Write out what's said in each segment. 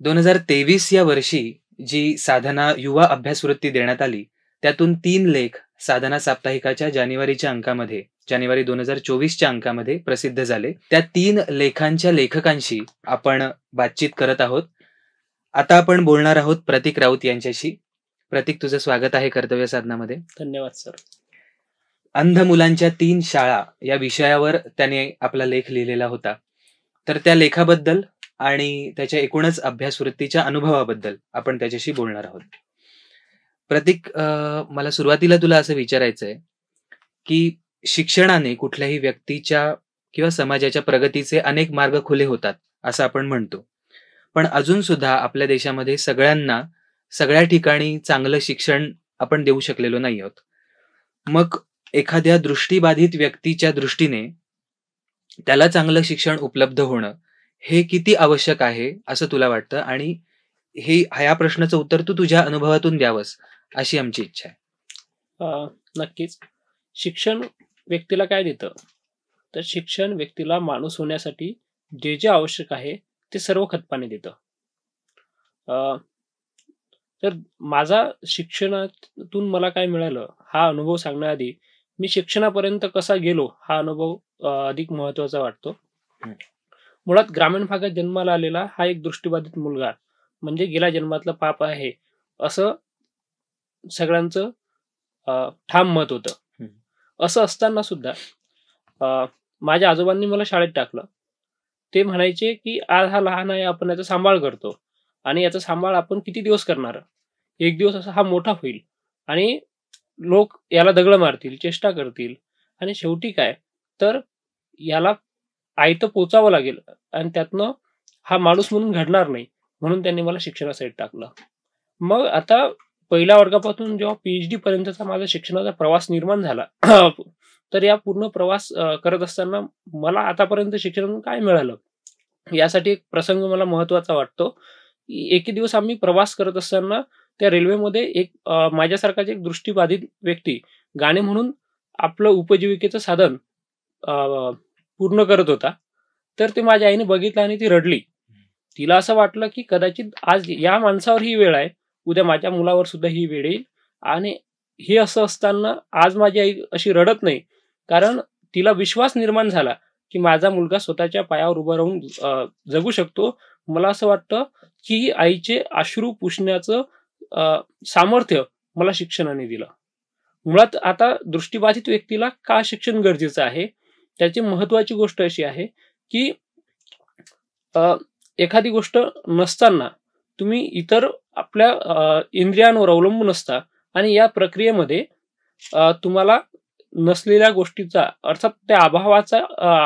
2023 या वर्षी जी साधना युवा अभ्यासवृत्ती देण्यात आली, त्यातून 3 लेख साधना साप्ताहिकाच्या जानेवारीच्या अंकामध्ये, जानेवारी 2024च्या अंकामध्ये प्रसिद्ध झाले. त्या 3 लेखांच्या लेखकांशी आपण बातचीत करत आहोत. आता आपण बोलणार आहोत प्रतीक राऊत यांच्याशी. प्रतीक, तुझं स्वागत आहे कर्तव्य साधनामध्ये. धन्यवाद सर. अंध मुलांच्या 3 शाळा या विषयावर त्याने आपला लेख लिहिलेला होता. तर त्या लेखाबद्दल आणि त्याच्या एकूणच अभ्यासवृत्तीच्या अनुभवाबद्दल आपण त्याच्याशी बोलणार आहोत. प्रतीक, मला सुरुवातीला तुला असं विचारायचंय की शिक्षणाने कुठल्याही व्यक्तीच्या किंवा समाजाच्या प्रगतीचे अनेक मार्ग खुले होतात असं आपण म्हणतो, पण अजून सुद्धा आपल्या देशामध्ये सगळ्यांना सगळ्या ठिकाणी चांगलं शिक्षण आपण देऊ शकलेलो नाही आहोत. मग एखाद्या दृष्टीबाधित व्यक्तीच्या दृष्टीने त्याला चांगलं शिक्षण उपलब्ध होणं हे किती आवश्यक आहे असं तुला वाटतं, आणि ह्या प्रश्नाचं उत्तर तू तुझ्या अनुभवातून द्यावंस अशी आमची इच्छा आहे. नक्कीच. शिक्षण व्यक्तीला काय देतं, तर शिक्षण व्यक्तीला माणूस होण्यासाठी जे जे आवश्यक आहे ते सर्व खतपाणी देतं. तर माझा शिक्षणातून मला काय मिळालं हा अनुभव सांगण्याआधी मी शिक्षणापर्यंत कसा गेलो हा अनुभव अधिक महत्वाचा वाटतो. मुळात ग्रामीण भागात जन्माला आलेला हा एक दृष्टीबाधित मुलगा म्हणजे गेल्या जन्मातलं पाप आहे असं सगळ्यांचं ठाम मत होतं. असं असताना सुद्धा माझ्या आजोबांनी मला शाळेत टाकलं. ते म्हणायचे की आज हा लहान आहे, आपण याचा सांभाळ करतो आणि याचा सांभाळ आपण किती दिवस करणार, एक दिवस असा हा मोठा होईल आणि लोक याला दगड मारतील, चेष्टा करतील आणि शेवटी काय तर याला आयतं पोचावं लागेल आणि त्यातनं हा माणूस म्हणून घडणार नाही, म्हणून त्यांनी मला शिक्षणासाठी टाकलं. मग आता पहिल्या वर्गापासून जेव्हा PhD पर्यंतचा माझा शिक्षणाचा प्रवास निर्माण झाला तर या पूर्ण प्रवास करत असताना मला आतापर्यंत शिक्षणातून काय मिळालं यासाठी एक प्रसंग मला महत्वाचा वाटतो. एके दिवस आम्ही प्रवास करत असताना त्या रेल्वेमध्ये एक माझ्यासारखाच एक दृष्टीबाधित व्यक्ती गाणे म्हणून आपलं उपजीविकेचं साधन पूर्ण करत होता. तर ते माझ्या आईने बघितलं आणि ती रडली. तिला असं वाटलं की कदाचित आज या माणसावर ही वेळ आहे, उद्या माझ्या मुलावर सुद्धा ही वेळ येईल. आणि हे असं असताना आज माझी आई अशी रडत नाही, कारण तिला विश्वास निर्माण झाला की माझा मुलगा स्वतःच्या पायावर उभा राहून जगू शकतो. मला असं वाटतं की आईचे अश्रू पुसण्याचं सामर्थ्य मला शिक्षणाने दिलं. मुळात आता दृष्टीबाधित व्यक्तीला का शिक्षण गरजेचं आहे, त्याची महत्वाची गोष्ट अशी आहे की एखादी गोष्ट नसताना तुम्ही इतर आपल्या इंद्रियांवर अवलंबून असता आणि या प्रक्रियेमध्ये तुम्हाला नसलेल्या गोष्टीचा अर्थात त्या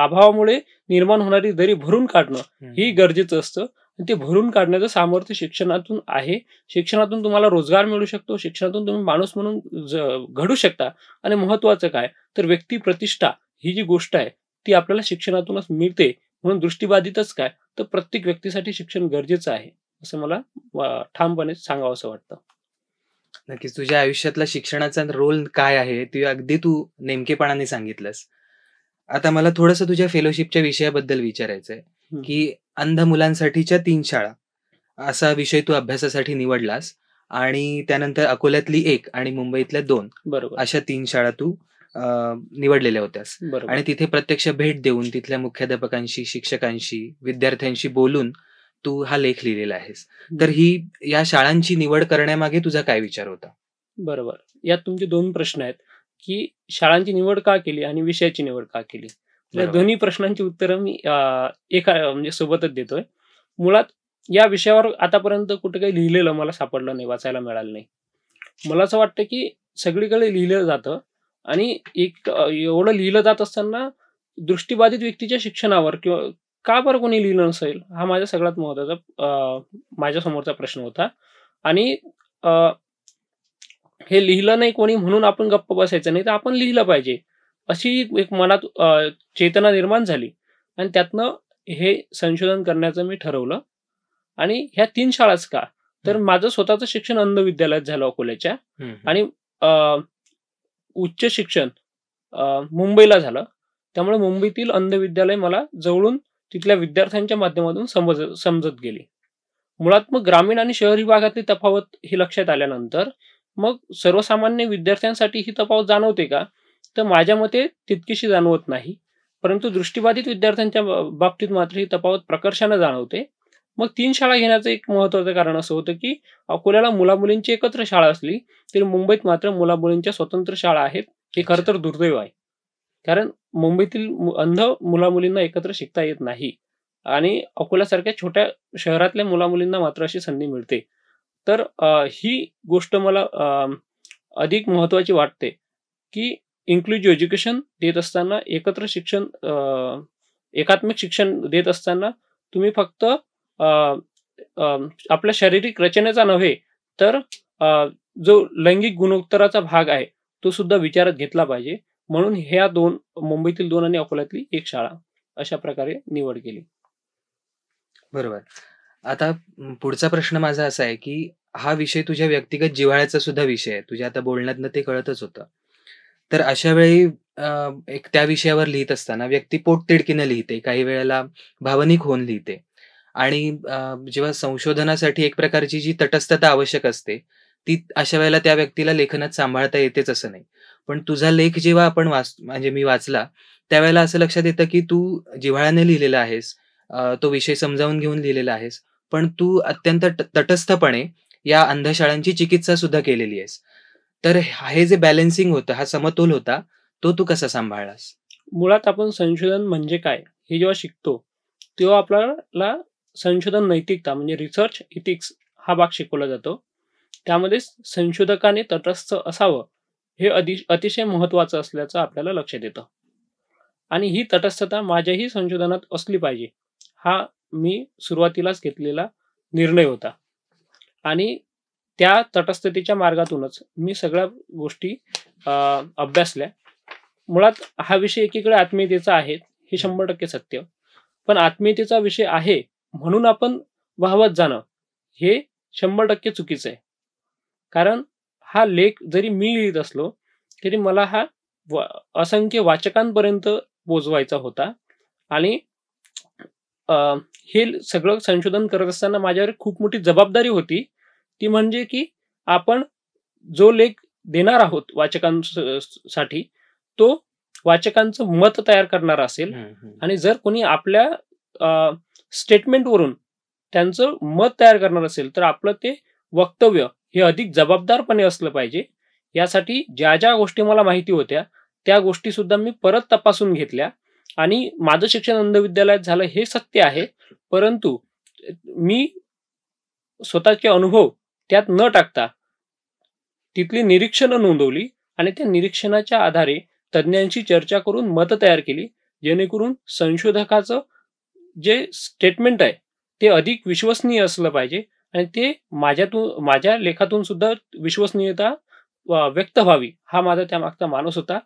अभावामुळे निर्माण होणारी दरी भरून काढणं ही गरजेचं असतं. ते भरून काढण्याचं सामर्थ्य शिक्षणातून आहे. शिक्षणातून तुम्हाला रोजगार मिळू शकतो, शिक्षणातून तुम्ही माणूस म्हणून घडू शकता. आणि महत्वाचं काय तर व्यक्ती प्रतिष्ठा ही जी गोष्ट आहे ती आपल्याला शिक्षणातूनच मिळते. म्हणून दृष्टीबाधितच काय तर प्रत्येक व्यक्तीसाठी शिक्षण गरजेचं आहे असं मला ठामपणे सांगावं असं वाटतं. नक्कीच तुझ्या आयुष्यातला शिक्षणाचा रोल काय आहे ते अगदी तू नेमकेपणाने सांगितलंस. आता मला थोडंसं तुझ्या फेलोशिपच्या विषयाबद्दल विचारायचंय की अंध मुलांसाठीच्या 3 शाळा असा विषय तू अभ्यासासाठी निवडलास, आणि त्यानंतर अकोल्यातली 1 आणि मुंबईतल्या 2 बरोबर अशा 3 शाळा तू निवडलेल्या होत्यास. बरोबर आणि तिथे प्रत्यक्ष भेट देऊन तिथल्या मुख्याध्यापकांशी, शिक्षकांशी, विद्यार्थ्यांशी बोलून तू हा लेख लिहिलेला आहेस. तर या शाळांची निवड करण्यामागे तुझा काय विचार होता? बरोबर. यात तुमचे 2 प्रश्न आहेत की शाळांची निवड का केली आणि विषयाची निवड का केली. या बरोबर. दोन्ही प्रश्नांची उत्तरं मी एका म्हणजे सोबतच देतोय. मुळात या विषयावर आतापर्यंत कुठे काही लिहिलेलं मला सापडलं नाही, वाचायला मिळालं नाही. मला असं वाटतं की सगळीकडे लिहिलं जातं आणि एवढं लिहिलं जात असताना दृष्टीबाधित व्यक्तीच्या शिक्षणावर किंवा का बरं कोणी लिहिलं नसेल हा माझा सगळ्यात महत्वाचा माझ्या समोरचा प्रश्न होता. आणि हे लिहिलं नाही कोणी म्हणून आपण गप्प बसायचं नाही, तर आपण लिहिलं पाहिजे अशी एक मनात चेतना निर्माण झाली आणि त्यातनं हे संशोधन करण्याचं मी ठरवलं. आणि ह्या 3 शाळाच का तर माझं स्वतःचं शिक्षण अंध विद्यालयात झालं अकोल्याच्या, आणि उच्च शिक्षण मुंबईला झालं. त्यामुळे मुंबईतील अंध विद्यालय मला जवळून तिथल्या विद्यार्थ्यांच्या माध्यमातून समजत गेली. मुळात मग ग्रामीण आणि शहरी भागातली तफावत ही लक्षात आल्यानंतर मग सर्वसामान्य विद्यार्थ्यांसाठी ही तफावत जाणवते का? तर माझ्या मते तितकीशी जाणवत नाही. परंतु दृष्टिबाधित विद्यार्थ्यांच्या बाबतीत मात्र ही तफावत प्रकर्षानं जाणवते. मग 3 शाळा घेण्याचं एक महत्त्वाचं कारण असं होतं, की अकोल्याला मुला-मुलींची एकत्र शाळा असली, तरी मुंबईत मात्र मुला-मुलींच्या स्वतंत्र शाळा आहेत. हे खरं तर दुर्दैव आहे. कारण मुंबईतील अंध मुला-मुलींना एकत्र शिकता येत नाही आणि अकोल्यासारख्या छोट्या शहरातल्या मुला-मुलींना मात्र अशी संधी मिळते. तर ही गोष्ट मला अधिक महत्त्वाची वाटते, की इन्क्लुझिव्ह एज्युकेशन देत असताना एकत्र शिक्षण एकात्मिक शिक्षण देत असताना तुम्ही फक्त आपल्या शारीरिक रचनेचा नव्हे, तर जो लैंगिक गुणोत्तराचा भाग आहे, तो सुद्धा विचारात घेतला पाहिजे. म्हणून ह्या 2 मुंबईतील 2 आणि अकोल्यातली 1 शाळा अशा प्रकारे निवड केली. बरोबर. आता पुढचा प्रश्न माझा असा आहे, की हा विषय तुझ्या व्यक्तिगत जिव्हाळ्याचा सुद्धा विषय आहे. तुझ्या आता बोलण्यातनं ते कळतच होतं. तर अशा वेळी एक त्या विषयावर लिहित असताना व्यक्ती पोटतिडकीनं लिहिते, काही वेळेला भावनिक होऊन लिहिते आणि जेव्हा संशोधनासाठी एक प्रकारची जी तटस्थता आवश्यक असते, ती अशा वेळेला त्या व्यक्तीला लेखनात सांभाळता येतेच असं नाही. पण तुझा लेख जेव्हा आपण म्हणजे मी वाचला, त्यावेळेला असं लक्षात येतं, की तू जिव्हाळ्याने लिहिलेला आहेस. तो विषय समजावून घेऊन लिहिलेला आहेस. पण तू अत्यंत तटस्थपणे या अंधशाळांची चिकित्सा सुद्धा केलेली आहेस. तर हे जे बॅलन्सिंग होतं, हा समतोल होता, तो तू कसा सांभाळलास? मुळात आपण संशोधन म्हणजे काय, हे जेव्हा शिकतो, तेव्हा आपल्याला संशोधन नैतिकता म्हणजे रिसर्च इथिक्स हा भाग शिकवला जातो. त्यामध्ये संशोधकाने तटस्थ असावं, हे अतिशय महत्त्वाचं असल्याचं आपल्याला लक्षात येतं. आणि ही तटस्थता माझ्याही संशोधनात असली पाहिजे, हा मी सुरुवातीलाच घेतलेला निर्णय होता. आणि त्या तटस्थतेच्या मार्गातूनच मी सगळ्या गोष्टी अभ्यासल्या. मुळात हा विषय एकीकडे आत्मीयतेचा आहे, हे 100% सत्य. पण आत्मीयतेचा विषय आहे म्हणून आपण वाहवत जाणं, हे 100% चुकीचं आहे. कारण हा लेख जरी मी लिहित असलो, तरी मला हा असंख्य वाचकांपर्यंत पोहोचवायचा होता आणि अ, हे सगळं संशोधन करत असताना माझ्यावर खूप मोठी जबाबदारी होती. ती म्हणजे की आपण जो लेख देणार आहोत वाचकांसाठी, तो वाचकांचं मत तयार करणारा असेल आणि जर कोणी आपल्या स्टेटमेंटवरून त्यांचं मत तयार करणार असेल, तर आपलं ते वक्तव्य हे अधिक जबाबदारपणे असलं पाहिजे. यासाठी ज्या गोष्टी मला माहिती होत्या, त्या गोष्टीसुद्धा मी परत तपासून घेतल्या आणि माझं शिक्षण अंध विद्यालयात झालं हे सत्य आहे. परंतु मी स्वतःचे अनुभव त्यात न टाकता तिथली निरीक्षणं नोंदवली आणि त्या निरीक्षणाच्या आधारे तज्ञांशी चर्चा करून मतं तयार केली, जेणेकरून संशोधकाचं जे स्टेटमेंट आहे, ते अधिक विश्वसनीय असलं पाहिजे आणि ते माझ्या लेखातून सुद्धा विश्वसनीयता व्यक्त व्हावी, हा माझा त्यामागचा मानस होता.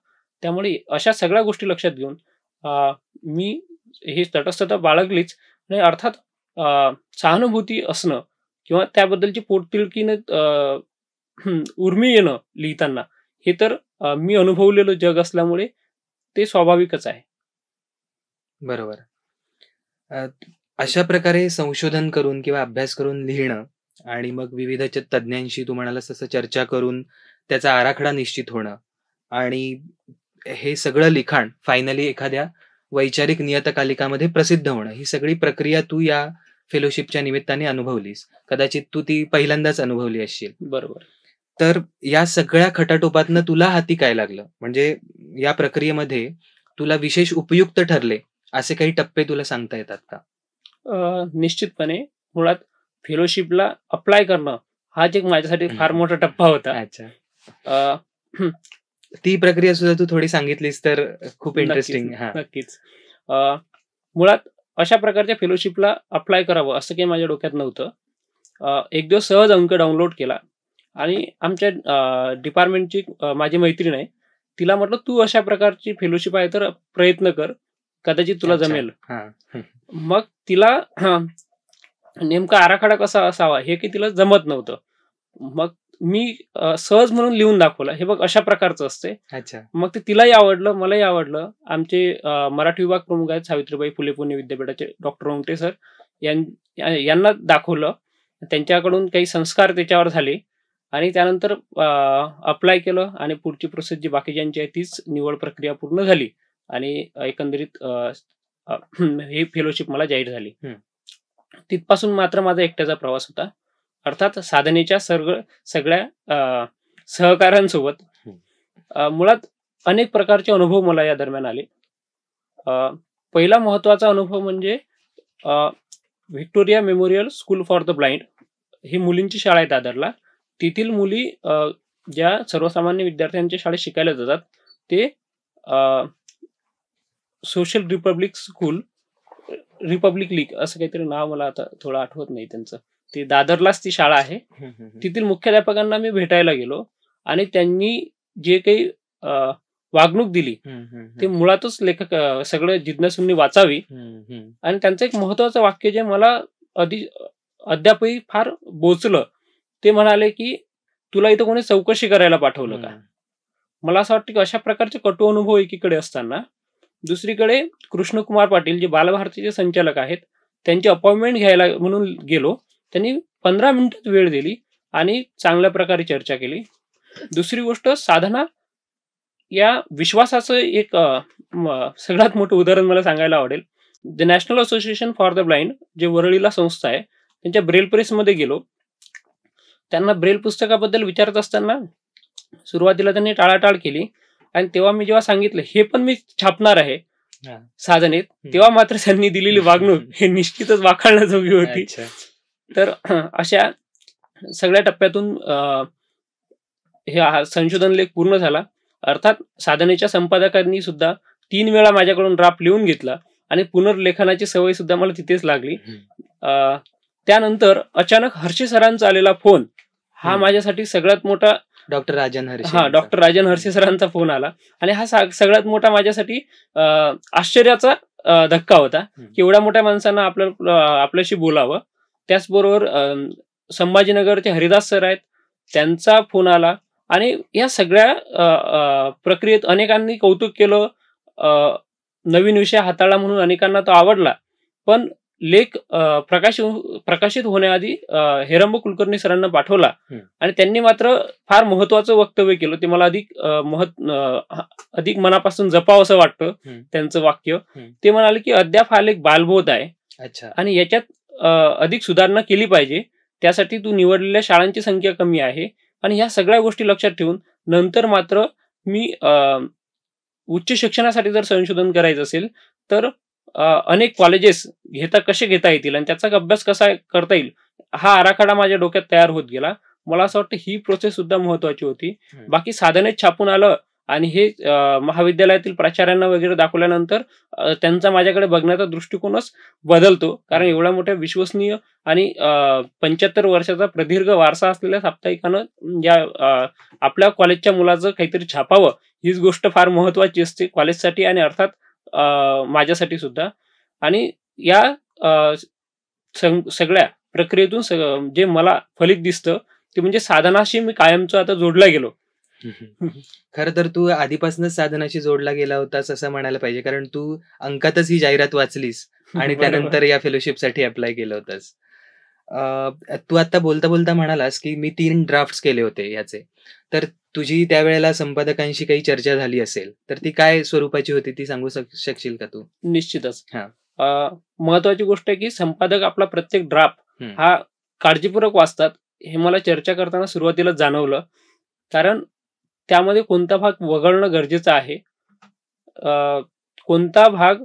त्यामुळे अशा सगळ्या गोष्टी लक्षात घेऊन मी ही तटस्थता बाळगलीच आणि अर्थात सहानुभूती असणं किंवा त्याबद्दलची पोटतिडकीनं उर्मी येणं लिहिताना, हे तर मी अनुभवलेलं जग असल्यामुळे ते स्वाभाविकच आहे. बरोबर. अशा प्रकारे संशोधन करून किंवा अभ्यास करून लिहिणं आणि मग विविध तज्ञांशी तू म्हणालास तसं चर्चा करून त्याचा आराखडा निश्चित होणं आणि हे सगळं लिखाण फायनली एखाद्या वैचारिक नियतकालिकामध्ये प्रसिद्ध होणं, ही सगळी प्रक्रिया तू या फेलोशिपच्या निमित्ताने अनुभवलीस. कदाचित तू ती पहिल्यांदाच अनुभवली असशील. बरोबर. तर या सगळ्या खटाटोपातनं तुला हाती काय लागलं? म्हणजे या प्रक्रियेमध्ये तुला विशेष उपयुक्त ठरले असे काही टप्पे तुला सांगता येतात का? निश्चितपणे मुळात फेलोशिपला अप्लाय करणं हाच एक माझ्यासाठी फार मोठा टप्पा होता. अच्छा. ती प्रक्रिया सुद्धा तू थोडी सांगितलीस तर खूप इंटरेस्टिंग. नक्कीच. मुळात अशा प्रकारच्या फेलोशिपला अप्लाय करावं असं काही माझ्या डोक्यात नव्हतं. एक दिवस सहज अंक डाउनलोड केला आणि आमच्या डिपार्टमेंटची माझी मैत्रीण आहे, तिला म्हटलं, तू अशा प्रकारची फेलोशिप आहे तर प्रयत्न कर, कदाचित तुला जमेल. मग तिला नेमका आराखडा कसा असावा हे की तिला जमत नव्हतं. मग मी सहज म्हणून लिहून दाखवलं, हे बघ अशा प्रकारचं असते. मग ते तिलाही आवडलं, मलाही आवडलं. आमचे मराठी विभाग प्रमुख आहेत सावित्रीबाई फुले पुणे विद्यापीठाचे डॉक्टर ओंगटे सर, यांना दाखवलं त्यांच्याकडून काही संस्कार त्याच्यावर झाले आणि त्यानंतर अप्लाय केलं आणि पुढची प्रोसेस जी बाकीच्यांची आहे तीच निवड प्रक्रिया पूर्ण झाली आणि एकंदरीत ही फेलोशिप मला जाहीर झाली. तिथपासून मात्र माझा एकट्याचा प्रवास होता. अर्थात साधनेच्या सगळ्या सहकाऱ्यांसोबत मुळात अनेक प्रकारचे अनुभव मला या दरम्यान आले. पहिला महत्वाचा अनुभव म्हणजे Victoria Memorial school for the blind ही मुलींची शाळा आहे दादरला. तेथील मुली ज्या सर्वसामान्य विद्यार्थ्यांच्या शाळेत शिकायला जातात ते सोशल रिपब्लिक लीग असं काहीतरी नाव मला आता थोडं आठवत नाही त्यांचं. ते दादरलाच ती शाळा आहे. तेथील मुख्याध्यापकांना मी भेटायला गेलो आणि त्यांनी जे काही वागणूक दिली ते मुळातच लेखक सगळं जिज्ञासूंनी वाचावी. आणि त्यांचं एक महत्वाचं वाक्य जे मला अद्यापही फार बोचलं ते म्हणाले की तुला इथं कोणी चौकशी करायला पाठवलं का. मला असं वाटतं की अशा प्रकारचे कटू अनुभव एकीकडे असताना दुसरीकडे कृष्णकुमार पाटील जे बालभारतीचे संचालक आहेत त्यांची अपॉइंटमेंट घ्यायला म्हणून गेलो. त्यांनी 15 मिनिटात वेळ दिली आणि चांगल्या प्रकारे चर्चा केली. दुसरी गोष्ट साधना या विश्वासाचं एक सगळ्यात मोठं उदाहरण मला सांगायला आवडेल. The national association for the blind जे वरळीला संस्था आहे त्यांच्या ब्रेल प्रेसमध्ये गेलो. त्यांना ब्रेल पुस्तकाबद्दल विचारत असताना सुरुवातीला त्यांनी टाळाटाळ केली आणि तेव्हा मी जेव्हा सांगितलं हे पण मी छापणार आहे साधनेत तेव्हा मात्र त्यांनी दिलेली वागणूक हे निश्चितच वाखाणण्याजोगी होती. तर अशा सगळ्या टप्प्यातून हे संशोधन लेख पूर्ण झाला. अर्थात साधनेच्या संपादकांनी सुद्धा 3 वेळा माझ्याकडून ड्राफ्ट लिहून घेतला आणि पुनर्लेखनाची सवय सुद्धा मला तिथेच लागली. त्यानंतर अचानक हर्षे सरांचा आलेला फोन हा माझ्यासाठी सगळ्यात मोठा डॉक्टर राजन हर्षे सरांचा फोन आला आणि हा सगळ्यात मोठा माझ्यासाठी आश्चर्याचा धक्का होता की एवढ्या मोठ्या माणसांना आपल्याशी बोलावं. त्याचबरोबर संभाजीनगरचे हरिदास सर आहेत त्यांचा फोन आला आणि या सगळ्या प्रक्रियेत अनेकांनी कौतुक केलं. नवीन विषय हाताळला म्हणून अनेकांना तो आवडला. पण लेख प्रकाशित होण्याआधी हेरंब कुलकर्णी सरांना पाठवला आणि त्यांनी मात्र फार महत्वाचं वक्तव्य केलं. ते मला अधिक मनापासून जपावं असं वाटतं त्यांचं वाक्य. ते म्हणाले की अद्याप हा लेख बालबोध आहे आणि याच्यात अधिक सुधारणा केली पाहिजे. त्यासाठी तू निवडलेल्या शाळांची संख्या कमी आहे आणि ह्या सगळ्या गोष्टी लक्षात ठेवून नंतर मात्र मी उच्च शिक्षणासाठी जर संशोधन करायचं असेल तर अनेक कॉलेजेस कसे घेता येतील आणि त्याचा अभ्यास कसा करता येईल हा आराखडा माझ्या डोक्यात तयार होत गेला. मला असं वाटतं ही प्रोसेस सुद्धा महत्वाची होती. बाकी साधनेत छापून आलं आणि हे महाविद्यालयातील प्राचार्यांना वगैरे दाखवल्यानंतर त्यांचा माझ्याकडे बघण्याचा दृष्टिकोनच बदलतो. कारण एवढ्या मोठ्या विश्वसनीय आणि 75 वर्षाचा प्रदीर्घ वारसा असलेल्या साप्ताहिकानं या आपल्या कॉलेजच्या मुलाचं काहीतरी छापावं हीच गोष्ट फार महत्वाची असते कॉलेजसाठी आणि अर्थात माझ्यासाठी सुद्धा. आणि या सगळ्या प्रक्रियेतून जे मला फलित दिसतं ते म्हणजे साधनाशी मी कायमचं आता जोडला गेलो. खरं तर तू आधीपासूनच साधनाशी जोडला गेला होतास असं म्हणायला पाहिजे, कारण तू अंकातच ही जाहिरात वाचलीस आणि त्यानंतर या फेलोशिपसाठी अप्लाय केलं होतंस. तू आता बोलता बोलता म्हणालास की मी 3 ड्राफ्ट्स केले होते याचे. तर तुझी त्यावेळेला संपादकांशी काही चर्चा झाली असेल तर ती काय स्वरूपाची होती ती सांगू शकशील का तू? निश्चितच. महत्वाची गोष्ट आहे की संपादक आपला प्रत्येक ड्राफ्ट हा काळजीपूर्वक वाचतात हे मला चर्चा करताना सुरुवातीला जाणवलं. कारण त्यामध्ये कोणता भाग वगळणं गरजेचं आहे, कोणता भाग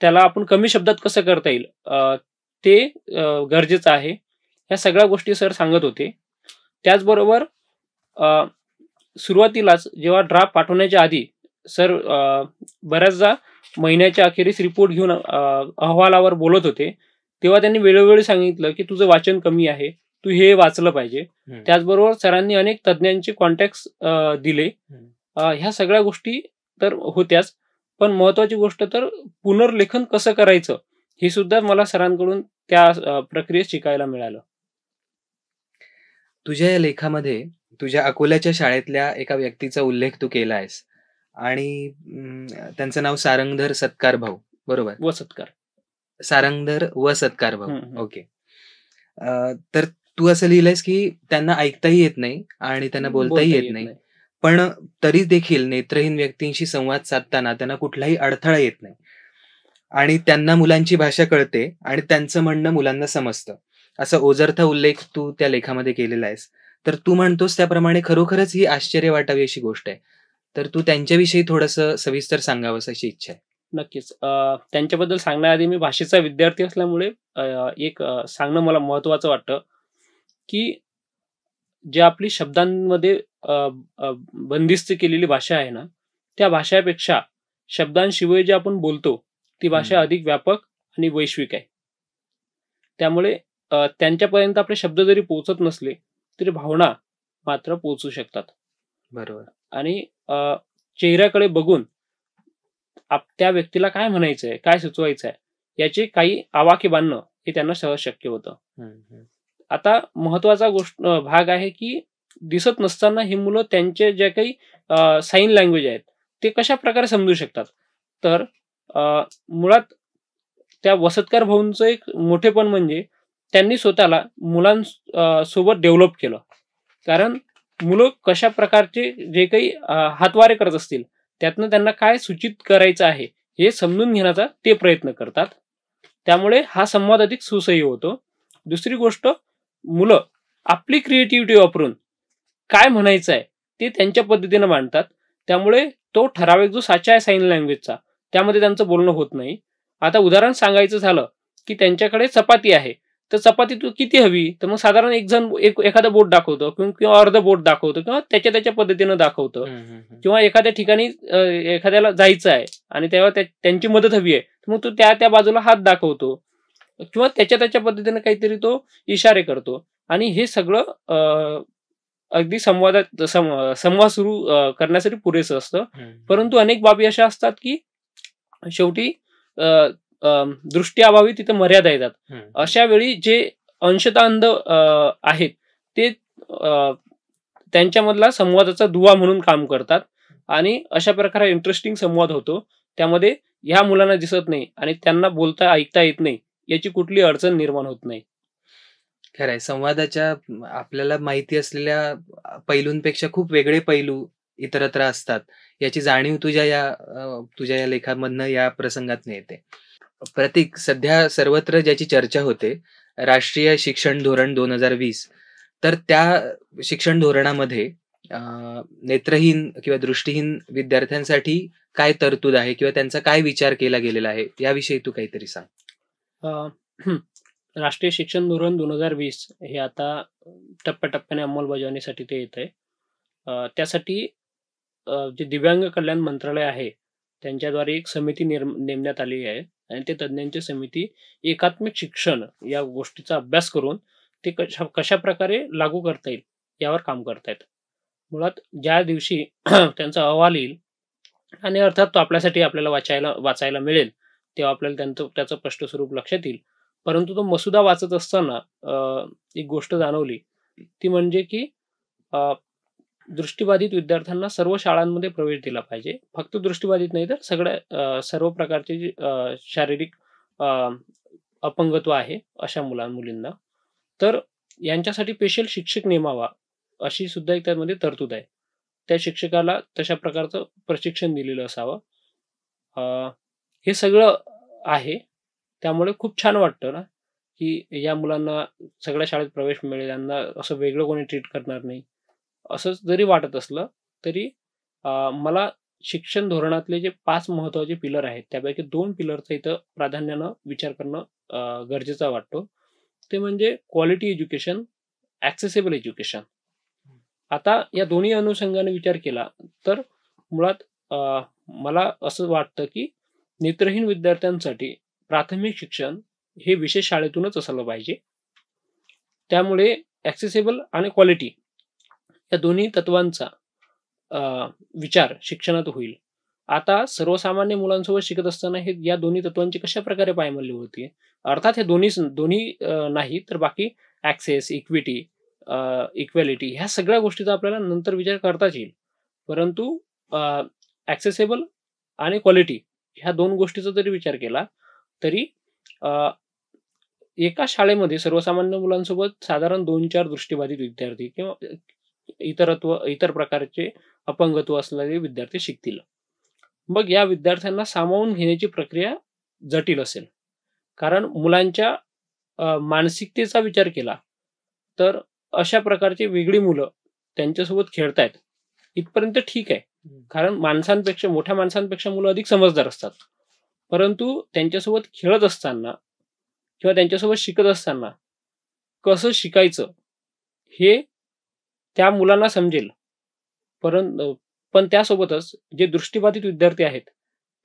त्याला आपण कमी शब्दात कसं करता येईल ते गरजेचं आहे. ह्या सगळ्या गोष्टी सर सांगत होते. त्याचबरोबर सुरुवातीलाच जेव्हा ड्राफ्ट पाठवण्याच्या आधी सर बऱ्याचदा महिन्याच्या अखेरीस रिपोर्ट घेऊन अहवालावर बोलत होते. तेव्हा त्यांनी वेळोवेळी सांगितलं की तुझं वाचन कमी आहे, तू हे वाचलं पाहिजे. त्याचबरोबर सरांनी अनेक तज्ज्ञांचे कॉन्टॅक्ट दिले. ह्या सगळ्या गोष्टी तर होत्याच, पण महत्वाची गोष्ट तर पुनर्लेखन कसं करायचं हे सुद्धा मला सरांकडून त्या प्रक्रियेत शिकायला मिळालं. तुझ्या या लेखामध्ये तुझ्या अकोल्याच्या शाळेतल्या एका व्यक्तीचा उल्लेख तू केला आहेस आणि त्यांचं नाव सारंगधर सत्कार भाऊ, बरोबर? व सत्कार. सारंगधर व सत्कार भाऊ. ओके. तर तू असं लिहिलंयस की त्यांना ऐकताही येत नाही आणि त्यांना बोलताही येत नाही. पण तरी देखील नेत्रहीन व्यक्तींशी संवाद साधताना त्यांना कुठलाही अडथळा येत नाही आणि त्यांना मुलांची भाषा कळते आणि त्यांचं म्हणणं मुलांना समजतं. असा ओझरता उल्लेख तू त्या लेखामध्ये केलेला आहेस. तर तू म्हणतोस त्याप्रमाणे खरोखरच ही आश्चर्य वाटावी अशी गोष्ट आहे. तर तू त्यांच्याविषयी थोडंसं सविस्तर सांगावंस अशी इच्छा आहे. नक्कीच. त्यांच्याबद्दल सांगण्याआधी मी भाषेचा विद्यार्थी असल्यामुळे सांगणं मला महत्त्वाचं वाटतं, की जे आपली शब्दांमध्ये अ, अ, बंदिस्त केलेली भाषा आहे ना, त्या भाषेपेक्षा शब्दांशिवाय जे आपण बोलतो, ती भाषा अधिक व्यापक आणि वैश्विक आहे. त्यामुळे त्यांच्यापर्यंत आपले शब्द जरी पोहोचत नसले, तरी भावना मात्र पोहोचू शकतात. बरोबर. आणि चेहऱ्याकडे बघून त्या व्यक्तीला काय म्हणायचंय, काय सुचवायचंय, याचे काही आवाके बांधणं हे त्यांना सहज शक्य होतं. आता महत्वाचा भाग आहे, की दिसत नसताना ही मुलं त्यांचे जे काही साइन लँग्वेज आहेत, ते कशाप्रकारे समजू शकतात. तर मुळात त्या वसतकार भाऊंचं एक मोठेपण म्हणजे त्यांनी स्वतःला सोबत डेव्हलप केलं. कारण मुलं कशा प्रकारचे जे काही हातवारे करत असतील, त्यातनं त्यांना काय सूचित करायचं आहे, हे समजून घेण्याचा ते प्रयत्न करतात. त्यामुळे हा संवाद अधिक सुसह्य होतो. दुसरी गोष्ट, मुलं आपली क्रिएटिव्हिटी वापरून काय म्हणायचं आहे, ते त्यांच्या पद्धतीनं मांडतात. त्यामुळे तो ठराविक जो साचा आहे साइन लँग्वेजचा, त्यामध्ये त्यांचं बोलणं होत नाही. आता उदाहरण सांगायचं झालं, की त्यांच्याकडे चपाती आहे. तर चपाती तू किती हवी? तर मग साधारण एक जण एखादं बोट दाखवतं किंवा अर्धं बोट दाखवतं किंवा त्याच्या पद्धतीनं दाखवतं. किंवा एखाद्या ठिकाणी एखाद्याला जायचं आहे आणि तेव्हा त्यांची मदत हवी आहे. मग तो त्या बाजूला हात दाखवतो किंवा त्याच्या पद्धतीने काहीतरी तो इशारे करतो आणि हे सगळं अगदी संवाद सुरू करण्यासाठी पुरेसं असतं. परंतु अनेक बाबी अशा असतात, की शेवटी दृष्टी तिथे मर्यादा येतात. अशा वेळी जे अंशतः अंध आहेत ते त्यांच्यामधला संवादाचा दुवा म्हणून काम करतात आणि अशा प्रकारे इंटरेस्टिंग संवाद होतो. त्यामध्ये ह्या मुलांना दिसत नाही आणि त्यांना बोलता ऐकता येत नाही याची कुठली अडचण निर्माण होत नाही. खरंय. संवादाच्या आपल्याला माहिती असलेल्या पैलूंपेक्षा खूप वेगळे पैलू इतरत्र असतात. याची जाणीव तुझ्या या लेखामधनं या प्रसंगातनं येते. प्रतीक, सध्या सर्वत्र ज्याची चर्चा होते, राष्ट्रीय शिक्षण धोरण 2020. तर त्या शिक्षण धोरणामध्ये नेत्रहीन किंवा दृष्टीहीन विद्यार्थ्यांसाठी काय तरतूद आहे किंवा त्यांचा काय विचार केला गेलेला आहे, याविषयी तू काहीतरी सांग. राष्ट्रीय शिक्षण धोरण 2020 हे आता टप्प्याटप्प्याने अंमलबजावणीसाठी ते येत आहे. त्यासाठी जे दिव्यांग कल्याण मंत्रालय आहे त्यांच्याद्वारे एक समिती नेमण्यात आली आहे आणि ते तज्ज्ञांची समिती एकात्मिक शिक्षण या गोष्टीचा अभ्यास करून ते कशा प्रकारे लागू करता येईल यावर काम करतायत. मुळात ज्या दिवशी त्यांचा अहवाल येईल आणि अर्थात तो आपल्याला वाचायला मिळेल, तेव्हा आपल्याला त्याचं स्पष्ट स्वरूप लक्षात येईल. परंतु तो मसुदा वाचत असताना एक गोष्ट जाणवली, ती म्हणजे की दृष्टिबाधित विद्यार्थ्यांना सर्व शाळांमध्ये प्रवेश दिला पाहिजे. फक्त दृष्टिबाधित नाही तर सर्व प्रकारचे जे शारीरिक अपंगत्व आहे अशा मुलींना. तर यांच्यासाठी स्पेशल शिक्षक नेमावा अशी सुद्धा एक त्यामध्ये तरतूद आहे. त्या शिक्षकाला तशा प्रकारचं प्रशिक्षण दिलेलं असावं. हे सगळं आहे. त्यामुळे खूप छान वाटतं ना, की या मुलांना सगळ्या शाळेत प्रवेश मिळेल, यांना असं वेगळं कोणी ट्रीट करणार नाही. असं जरी वाटत असलं तरी मला शिक्षण धोरणातले जे 5 महत्त्वाचे पिलर आहेत त्यापैकी 2 पिलरचा इथं प्राधान्यानं विचार करणं गरजेचा वाटतो. ते म्हणजे क्वालिटी एज्युकेशन, ॲक्सेसिबल एज्युकेशन. आता या दोन्ही अनुषंगाने विचार केला तर मुळात मला असं वाटतं, की नेत्रहीन विद्यार्थ्यांसाठी प्राथमिक शिक्षण हे विशेष शाळेतूनच असायला पाहिजे. त्यामुळे ॲक्सेसिबल आणि क्वालिटी या दोन्ही तत्वांचा विचार शिक्षणात होईल. आता सर्वसामान्य मुलांसोबत शिकत असताना या दोन्ही तत्वांची कशाप्रकारे पायमल्ली होते? अर्थात हे दोन्ही नाही तर बाकी ॲक्सेस, इक्विटी, इक्वॅलिटी ह्या सगळ्या गोष्टीचा आपल्याला नंतर विचार करताच येईल. परंतु ॲक्सेसिबल आणि क्वालिटी ह्या 2 गोष्टीचा जरी विचार केला तरी एका शाळेमध्ये सर्वसामान्य मुलांसोबत साधारण 2-4 दृष्टिबाधित विद्यार्थी किंवा इतर प्रकारचे अपंगत्व असलेले विद्यार्थी शिकतील. मग या विद्यार्थ्यांना सामावून घेण्याची प्रक्रिया जटिल असेल. कारण मुलांच्या मानसिकतेचा विचार केला तर अशा प्रकारची वेगळी मुलं त्यांच्यासोबत खेळतायत इथपर्यंत ठीक आहे. कारण मोठ्या माणसांपेक्षा मुलं अधिक समजदार असतात. परंतु त्यांच्यासोबत खेळत असताना किंवा त्यांच्यासोबत शिकत असताना कसं शिकायचं हे त्या मुलांना समजेल. पण त्यासोबतच जे दृष्टिबाधित विद्यार्थी आहेत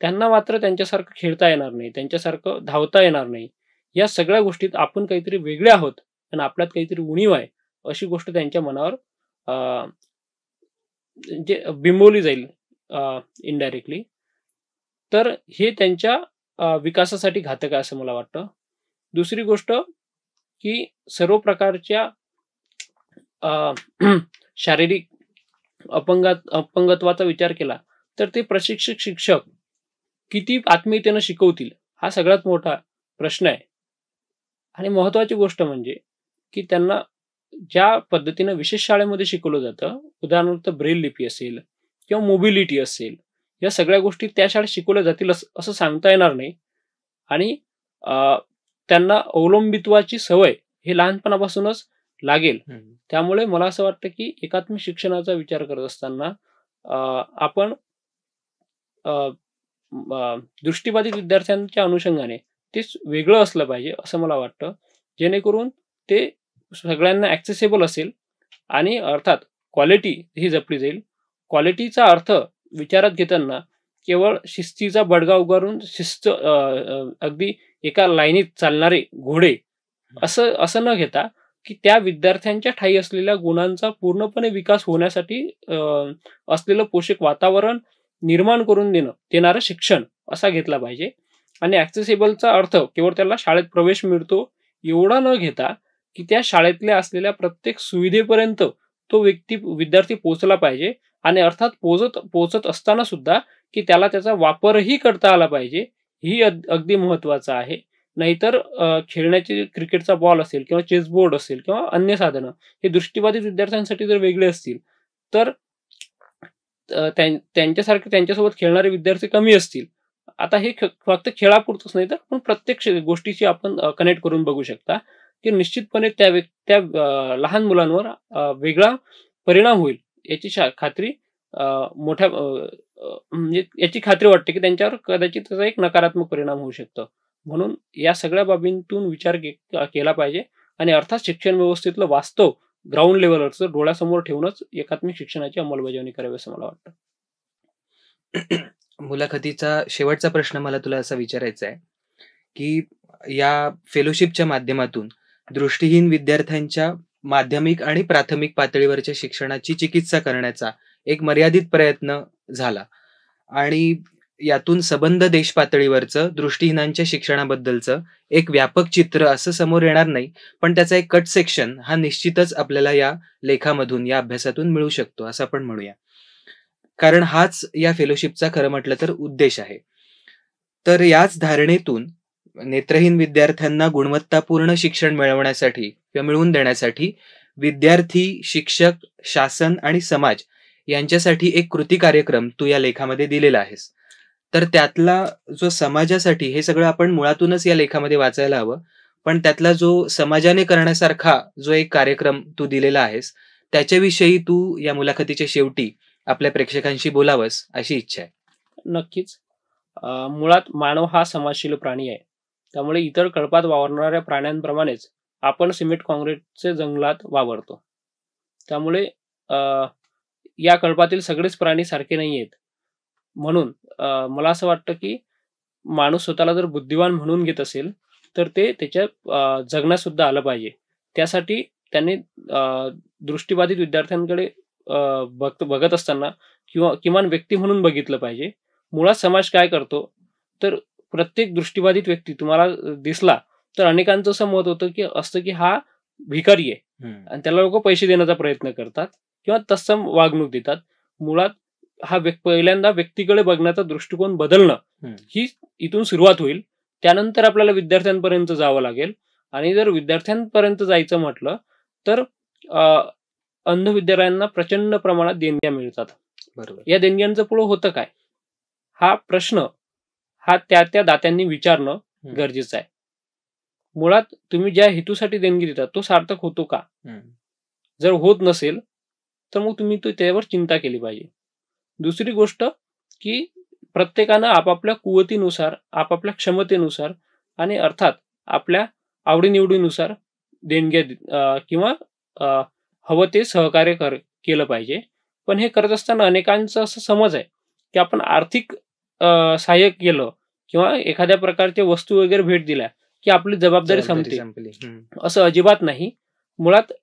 त्यांना मात्र त्यांच्यासारखं खेळता येणार नाही, त्यांच्यासारखं धावता येणार नाही. या सगळ्या गोष्टीत आपण काहीतरी वेगळे आहोत आणि आपल्यात काहीतरी उणीव आहे अशी गोष्ट त्यांच्या मनावर जे बिंबवली जाईल इनडायरेक्टली. तर हे त्यांच्या विकासासाठी घातक आहे असं मला वाटतं. दुसरी गोष्ट की सर्व प्रकारच्या शारीरिक अपंगत्वाचा विचार केला तर ते प्रशिक्षक शिक्षक किती आत्मीयतेनं शिकवतील हा सगळ्यात मोठा प्रश्न आहे. आणि महत्वाची गोष्ट म्हणजे की त्यांना ज्या पद्धतीनं विशेष शाळेमध्ये शिकवलं जातं, उदाहरणार्थ ब्रेल लिपी असेल किंवा मोबिलिटी असेल, या सगळ्या गोष्टी त्या शाळेत शिकवल्या जातील असं सांगता येणार नाही. आणि त्यांना अवलंबित्वाची सवय हे लहानपणापासूनच लागेल. त्यामुळे मला असं वाटतं की एकात्मिक शिक्षणाचा विचार करत असताना आपण दृष्टिबाधित विद्यार्थ्यांच्या अनुषंगाने ते वेगळं असलं पाहिजे असं मला वाटतं, जेणेकरून ते सगळ्यांना ॲक्सेसेबल असेल आणि अर्थात क्वालिटी ही जपली जाईल. क्वालिटीचा अर्थ विचारात घेताना केवळ शिस्तीचा बडगा उगारून शिस्त अगदी एका लाईनीत चालणारे घोडे असं न घेता की त्या विद्यार्थ्यांच्या ठायी असलेल्या गुणांचा पूर्णपणे विकास होण्यासाठी असलेलं पोषक वातावरण निर्माण करून देणारं शिक्षण असा घेतला पाहिजे. आणि ॲक्सेसेबलचा अर्थ केवळ त्याला शाळेत प्रवेश मिळतो एवढा न घेता की त्या शाळेतल्या असलेल्या प्रत्येक सुविधेपर्यंत तो विद्यार्थी पोहोचला पाहिजे. आणि अर्थात पोहोचत असताना सुद्धा की त्याला त्याचा वापरही करता आला पाहिजे, ही अगदी महत्वाचं आहे. नाहीतर खेळण्याची क्रिकेटचा बॉल असेल किंवा चेसबोर्ड असेल किंवा अन्य साधनं हे दृष्टिबाधित विद्यार्थ्यांसाठी जर वेगळे असतील तर त्यांच्यासोबत खेळणारे विद्यार्थी कमी असतील. आता हे फक्त खेळापुरतच नाही तर पण प्रत्येक गोष्टीची आपण कनेक्ट करून बघू शकता की निश्चितपणे त्या लहान मुलांवर वेगळा परिणाम होईल याची खात्री म्हणजे याची खात्री वाटते की त्यांच्यावर कदाचित त्याचा एक नकारात्मक परिणाम होऊ शकतो. म्हणून या सगळ्या बाबींतून विचार केला पाहिजे आणि अर्थात शिक्षण व्यवस्थेतलं वास्तव ग्राउंड लेवलवरचं डोळ्यासमोर ठेवूनच एकात्मिक शिक्षणाची अंमलबजावणी करावी असं मला वाटतं. मुलाखतीचा शेवटचा प्रश्न मला तुला असा विचारायचा आहे की या फेलोशिपच्या माध्यमातून दृष्टीहीन विद्यार्थ्यांच्या माध्यमिक आणि प्राथमिक पातळीवरच्या शिक्षणाची चिकित्सा करण्याचा एक मर्यादित प्रयत्न झाला आणि यातून सबंध देश पातळीवरचं दृष्टीहीनांच्या शिक्षणाबद्दलचं एक व्यापक चित्र असं समोर येणार नाही, पण त्याचा एक कट सेक्शन हा निश्चितच आपल्याला या लेखामधून या अभ्यासातून मिळू शकतो असं आपण म्हणूया. कारण हाच या फेलोशिपचा खरं म्हटलं तर उद्देश आहे. तर याच धारणेतून नेत्रहीन विद्यार्थ्यांना गुणवत्तापूर्ण शिक्षण मिळवण्यासाठी किंवा मिळवून देण्यासाठी विद्यार्थी, शिक्षक, शासन आणि समाज यांच्यासाठी एक कृती कार्यक्रम तू या लेखामध्ये दिलेला आहेस. तर त्यातला जो समाजासाठी हे सगळं आपण मुळातूनच या लेखामध्ये वाचायला हवं, पण त्यातला जो समाजाने करण्यासारखा जो एक कार्यक्रम तू दिलेला आहेस त्याच्याविषयी तू या मुलाखतीच्या शेवटी आपल्या प्रेक्षकांशी बोलावंस अशी इच्छा आहे. नक्कीच. मुळात मानव हा समाजशील प्राणी आहे. त्यामुळे इतर कळपात वावरणाऱ्या प्राण्यांप्रमाणेच आपण सिमेंट काँक्रीटचे जंगलात वावरतो. त्यामुळे या कळपातील सगळेच प्राणी सारखे नाही आहेत. म्हणून मला असं वाटतं की माणूस स्वतःला जर बुद्धिवान म्हणून घेत असेल तर ते त्याच्या जगण्यात सुद्धा आलं पाहिजे. त्यासाठी त्यांनी दृष्टिबाधित विद्यार्थ्यांकडे बघत असताना किंवा किमान व्यक्ती म्हणून बघितलं पाहिजे. मुळात समाज काय करतो तर प्रत्येक दृष्टिबाधित व्यक्ती तुम्हाला दिसला तर अनेकांचं असं मत असतं की हा भिकारी आहे आणि त्याला लोक पैसे देण्याचा प्रयत्न करतात किंवा तत्सम वागणूक देतात. मुळात हा पहिल्यांदा व्यक्तीकडे बघण्याचा दृष्टिकोन बदलणं ही इथून सुरुवात होईल. त्यानंतर आपल्याला विद्यार्थ्यांपर्यंत जावं लागेल आणि जर विद्यार्थ्यांपर्यंत जायचं म्हटलं तर अंध विद्यालयांना प्रचंड प्रमाणात देणग्या मिळतात. बरोबर. या देणग्यांचं पुढं होतं काय, हा प्रश्न हा त्या दात्यांनी विचारणं गरजेचं आहे. मुळात तुम्ही ज्या हेतूसाठी देणगी देता तो सार्थक होतो का? जर होत नसेल तर मग तुम्ही त्यावर चिंता केली पाहिजे. दुसरी गोष्ट की प्रत्येकानं आपापल्या कुवतीनुसार, आपापल्या क्षमतेनुसार आणि अर्थात आपल्या आवडीनिवडीनुसार देणग्या किंवा हवं ते सहकार्य केलं पाहिजे. पण हे करत असताना अनेकांचा असं समज आहे की आपण आर्थिक सहाय्य केलं किंवा एखाद्या प्रकारच्या वस्तू वगैरे भेट दिल्या की आपली जबाबदारी संपली. असं अजिबात नाही. मुळात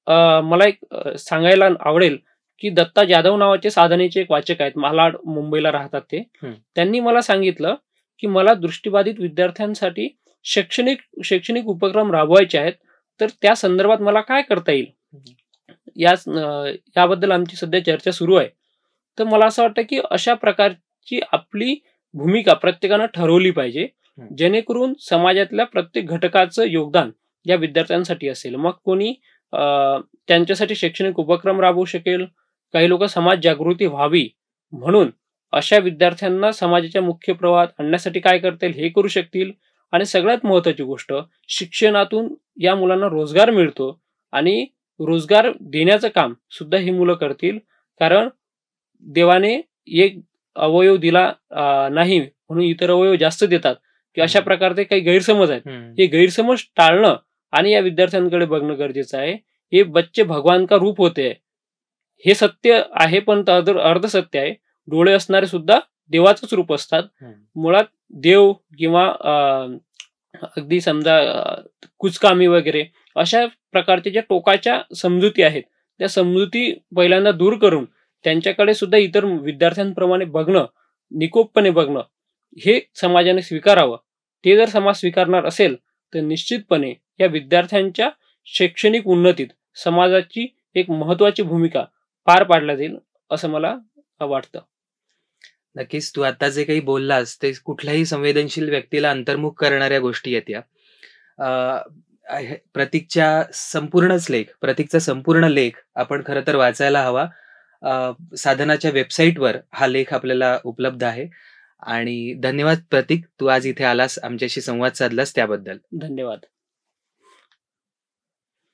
मला एक सांगायला आवडेल की दत्ता जाधव नावाचे साधनेचे एक वाचक आहेत, मालाड, मुंबईला राहतात ते. त्यांनी मला सांगितलं की मला दृष्टिबाधित विद्यार्थ्यांसाठी शैक्षणिक उपक्रम राबवायचे आहेत, तर त्या संदर्भात मला काय करता येईल याबद्दल आमची सध्या चर्चा सुरू आहे. तर मला असं वाटतं की अशा प्रकारची आपली भूमिका प्रत्येकानं ठरवली पाहिजे, जेणेकरून समाजातल्या प्रत्येक घटकाचं योगदान या विद्यार्थ्यांसाठी असेल. मग कोणी त्यांच्यासाठी शैक्षणिक उपक्रम राबवू शकेल, काही लोक समाज जागृती व्हावी म्हणून अशा विद्यार्थ्यांना समाजाच्या मुख्य प्रवाहात आणण्यासाठी काय करता येईल हे करू शकतील. आणि सगळ्यात महत्वाची गोष्ट, शिक्षणातून या मुलांना रोजगार मिळतो आणि रोजगार देण्याचं काम सुद्धा ही मुलं करतील. कारण देवाने एक अवयव दिला नाही म्हणून इतर अवयव जास्त देतात की अशा प्रकारचे काही गैरसमज आहेत. हे गैरसमज टाळणं आणि या विद्यार्थ्यांकडे बघणं गरजेचं आहे. हे बच्चे भगवान का रूप होते हे सत्य आहे, पण अर्ध सत्य आहे. डोळे असणारे सुद्धा देवाचंच रूप असतात. मुळात देव किंवा अगदी समजा कुचकामी वगैरे अशा प्रकारच्या ज्या टोकाच्या समजुती आहेत त्या समजुती पहिल्यांदा दूर करून त्यांच्याकडे सुद्धा इतर विद्यार्थ्यांप्रमाणे बघणं, निकोपपणे बघणं हे समाजाने स्वीकारावं. ते जर समाज स्वीकारणार असेल तर निश्चितपणे या विद्यार्थ्यांच्या शैक्षणिक उन्नतीत समाजाची एक महत्वाची भूमिका पार पाडल्या जाईल असं मला वाटतं. नक्कीच तू आता जे काही बोललास ते कुठल्याही संवेदनशील व्यक्तीला अंतर्मुख करणाऱ्या गोष्टी आहेत या. प्रतीकचा संपूर्ण लेख आपण खरं तर वाचायला हवा. साधनाच्या वेबसाईटवर हा लेख आपल्याला उपलब्ध आहे. आणि धन्यवाद प्रतीक, तू आज इथे आलास, आमच्याशी संवाद साधलास त्याबद्दल. धन्यवाद.